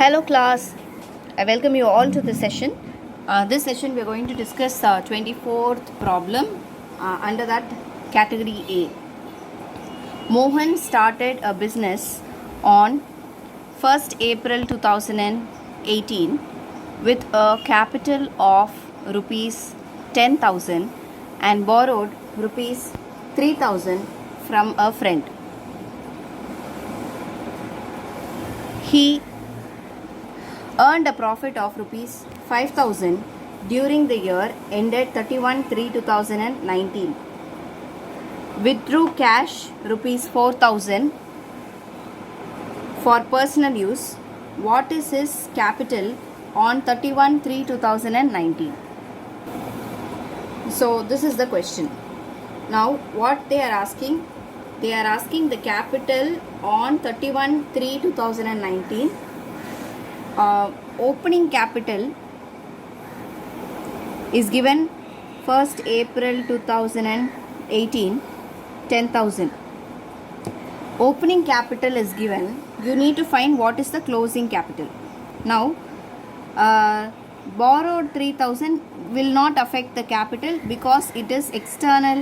Hello class, I welcome you all to this session. This session we are going to discuss 24th problem under that category A. Mohan started a business on 1st April 2018 with a capital of rupees 10,000 and borrowed rupees 3,000 from a friend. He earned a profit of rupees 5,000 during the year ended 31/3/2019. Withdrew cash rupees 4,000 for personal use. What is his capital on 31/3/2019? So this is the question. Now what they are asking the capital on 31/3/2019. Opening capital is given 1st April 2018 10,000. Opening capital is given. You need to find what is the closing capital. Now borrowed 3,000 will not affect the capital because it is external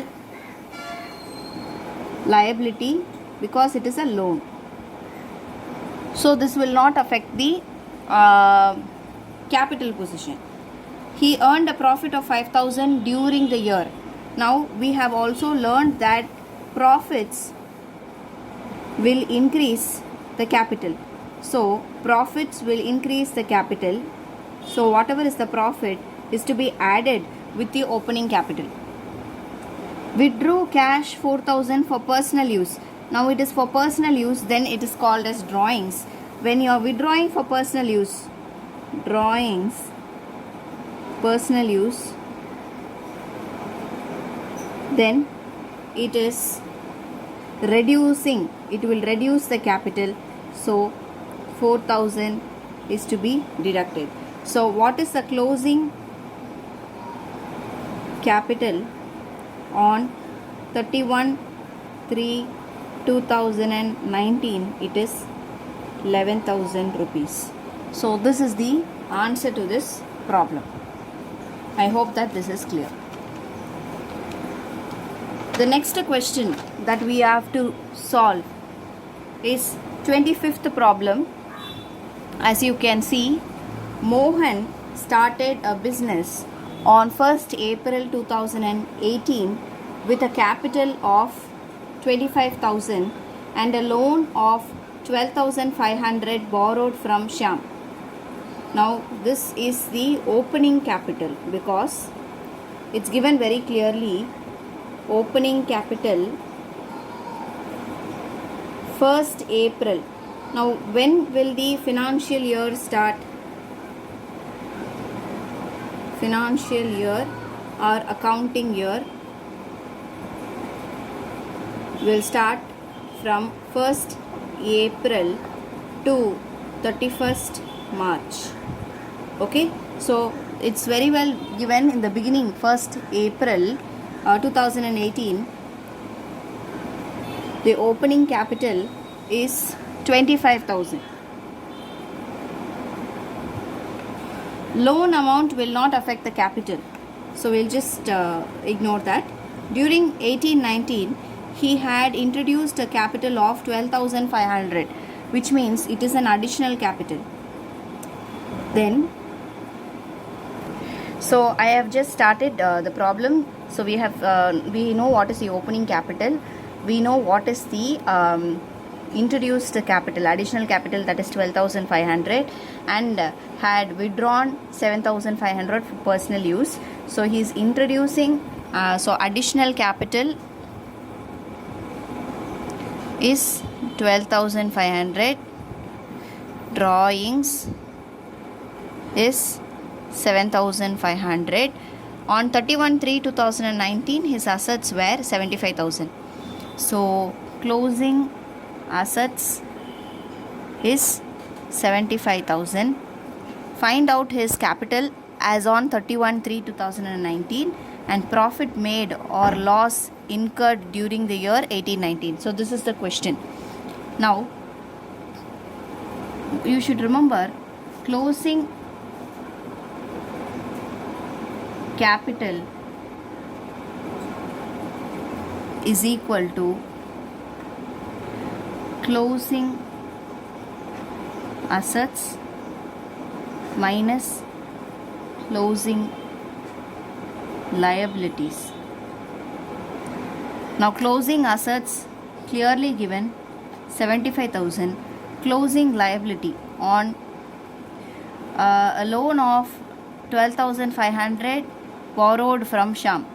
liability, because it is a loan. So this will not affect the capital position. He earned a profit of 5,000 during the year. Now we have also learned that profits will increase the capital. So profits will increase the capital. So whatever is the profit is to be added with the opening capital. Withdrew cash 4,000 for personal use. Now it is for personal use, then it is called as drawings. When you are withdrawing for personal use, drawings, personal use, then it is reducing, it will reduce the capital. So 4,000 is to be deducted. So what is the closing capital on 31/3/2019? It is 11,000 rupees. So this is the answer to this problem. I hope that this is clear. The next question that we have to solve is 25th problem. As you can see, Mohan started a business on 1st April 2018 with a capital of 25,000 and a loan of 12,500 borrowed from Shyam. Now this is the opening capital because it's given very clearly. Opening capital 1st April. Now when will the financial year start? Financial year or accounting year will start from 1st April to 31st March. Okay, so it's very well given in the beginning. 1st April 2018, the opening capital is 25,000. Loan amount will not affect the capital, so we'll just ignore that. During 1819, he had introduced a capital of 12,500, which means it is an additional capital. Then so I have just started the problem. So we have we know what is the opening capital, we know what is the introduced capital, additional capital, that is 12,500, and had withdrawn 7,500 for personal use. So he is introducing so additional capital is 12,500, drawings is 7,500. On 31/3/2019, his assets were 75,000. So closing assets is 75,000. Find out his capital as on 31/3/2019 and profit made or loss incurred during the year 1819. So this is the question. Now you should remember closing capital is equal to closing assets minus closing liabilities. Now closing assets clearly given 75,000, closing liability on a loan of 12,500 borrowed from Shyam.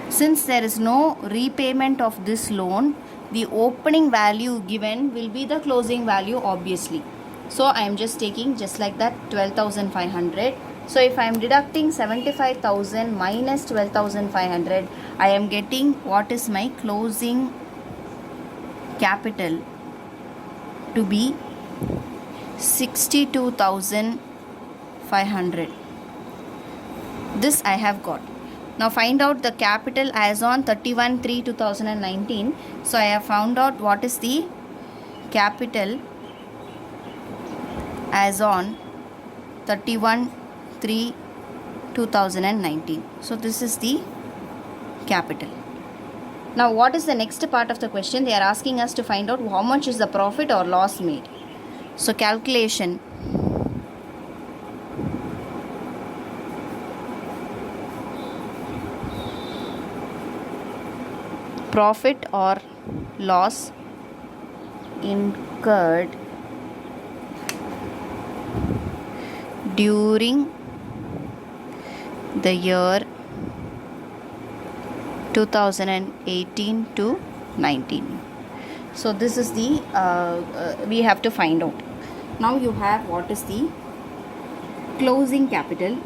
Since there is no repayment of this loan, the opening value given will be the closing value obviously. So I am just taking just like that 12,500. So if I am deducting 75,000 minus 12,500, I am getting what is my closing capital to be 62,500. This I have got. Now find out the capital as on 31/3/2019. So I have found out what is the capital as on 31/3/2019. So this is the capital. Now what is the next part of the question? They are asking us to find out how much is the profit or loss made. So calculation. Profit or loss incurred during the year 2018 to 19. So this is the we have to find out. Now you have what is the closing capital.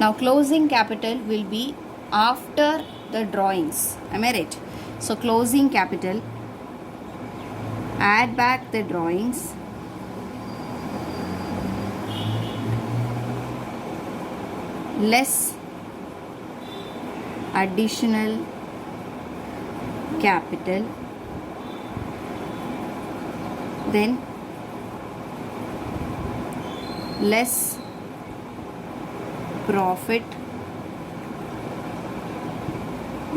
Now closing capital will be after the drawings. Am I right? So closing capital, add back the drawings, less additional capital, then less profit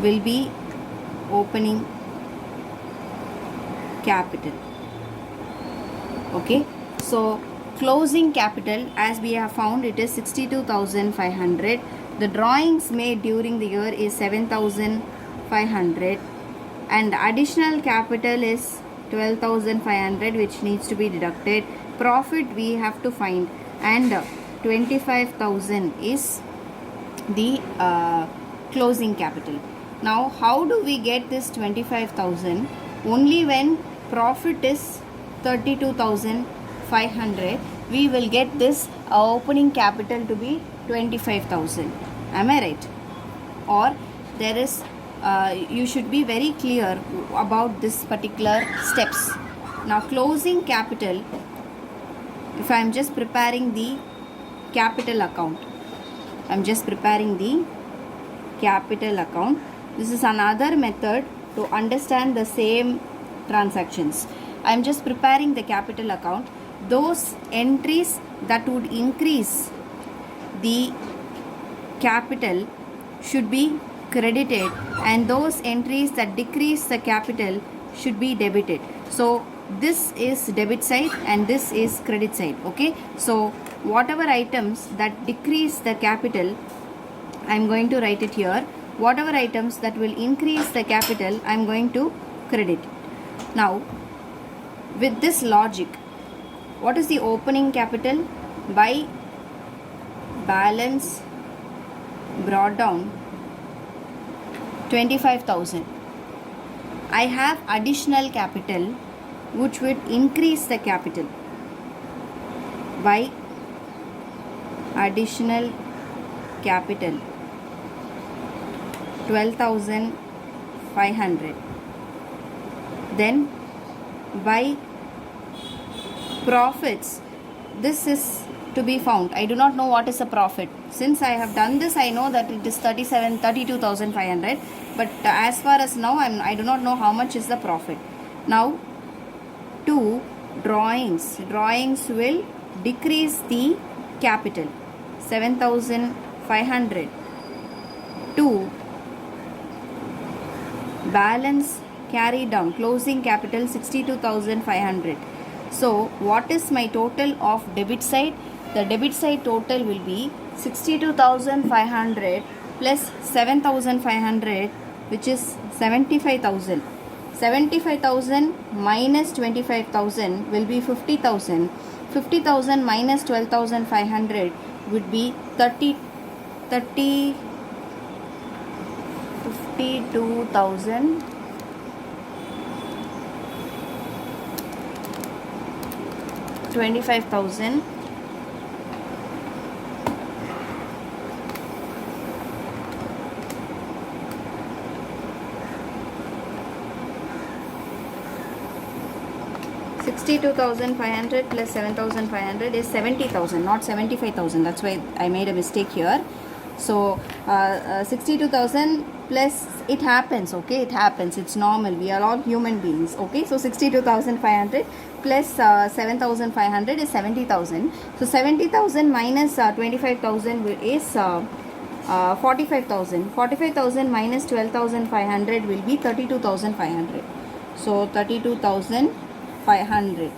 will be opening capital. Okay, so closing capital, as we have found, it is 62,500. The drawings made during the year is 7,500 and additional capital is 12,500, which needs to be deducted. Profit we have to find, and 25,000 is the closing capital. Now how do we get this 25,000? Only when profit is 32,500 we will get this opening capital to be 25,000. Am I right? Or there is you should be very clear about this particular steps. Now closing capital, if I am just preparing the capital account, I am just preparing the capital account. This is another method to understand the same transactions. I am just preparing the capital account. Those entries that would increase the capital should be credited, and those entries that decrease the capital should be debited. So this is debit side and this is credit side. Okay, so whatever items that decrease the capital, I am going to write it here. Whatever items that will increase the capital, I am going to credit. Now with this logic, what is the opening capital? By balance brought down 25,000. I have additional capital which would increase the capital by additional capital 12,500. Then by profits, this is to be found. I do not know what is the profit. Since I have done this, I know that it is 32,500. But as far as now, I do not know how much is the profit. Now, to drawings will decrease the capital 7,500 to balance carry down closing capital 62,500. So what is my total of debit side? The debit side total will be 62,500 plus 7,500, which is 75,000. 75,000 minus 25,000 will be 50,000. 50,000 minus 12,500 would be 52,000. 25,000. $62,500 plus 7,500 is 70,000, not 75,000. That's why I made a mistake here. So 62,000 plus, it happens, okay, it happens, it's normal, we are all human beings, okay. So 62,500 plus 7,500 is 70,000. So 70,000 minus 25,000 is 45,000. 45,000 minus 12,500 will be 32,500. So 32,500.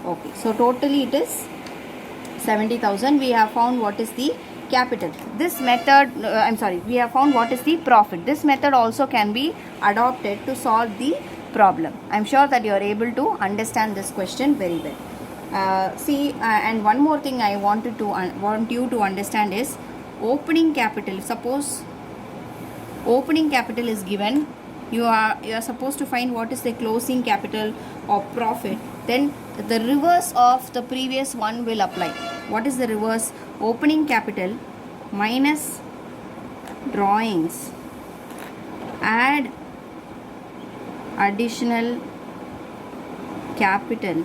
Okay, so totally it is 70,000. We have found what is the capital. This method, we have found what is the profit. This method also can be adopted to solve the problem. I'm sure that you are able to understand this question very well. And one more thing I want you to understand is opening capital. Suppose opening capital is given, you are supposed to find what is the closing capital or profit. Then the reverse of the previous one will apply. What is the reverse? Opening capital minus drawings, add additional capital,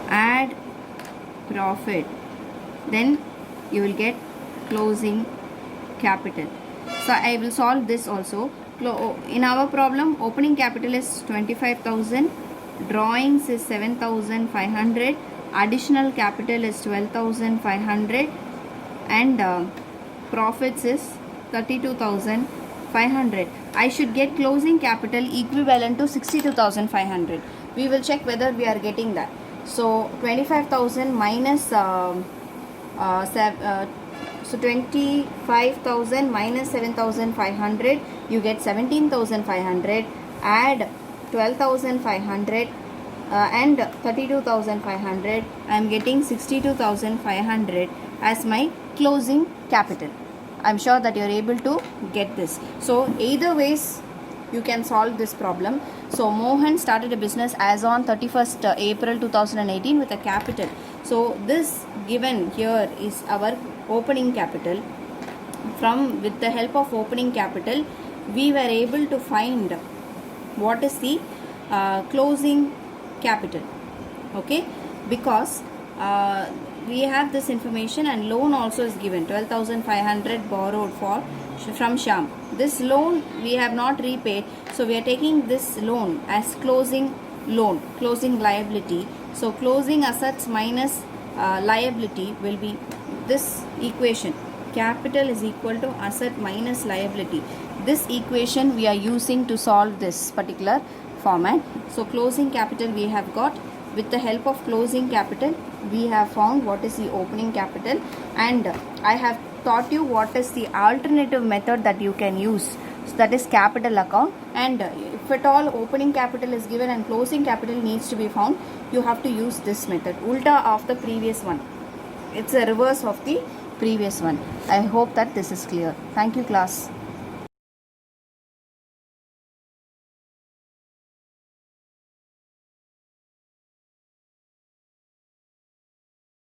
add profit, then you will get closing capital. So I will solve this also. In our problem, opening capital is 25,000, drawings is 7,500, additional capital is 12,500, and profits is 32,500. I should get closing capital equivalent to 62,500. We will check whether we are getting that. So 25,000 minus so 25,000 minus 7,500, you get 17,500, add 12,500 and 32,500, I am getting 62,500 as my closing capital. I am sure that you are able to get this. So either ways you can solve this problem. So Mohan started a business as on 31st April 2018 with a capital. So this given here is our opening capital. With the help of opening capital, we were able to find what is the closing capital, okay, because we have this information, and loan also is given, 12,500 borrowed from Shyam. This loan we have not repaid, so we are taking this loan as closing liability. So closing assets minus liability will be this equation. Capital is equal to asset minus liability. This equation we are using to solve this particular format. So closing capital we have got. With the help of closing capital, we have found what is the opening capital, and I have taught you what is the alternative method that you can use. So that is capital account, and if at all opening capital is given and closing capital needs to be found, you have to use this method, ulta of the previous one. It's a reverse of the previous one. I hope that this is clear. Thank you, class.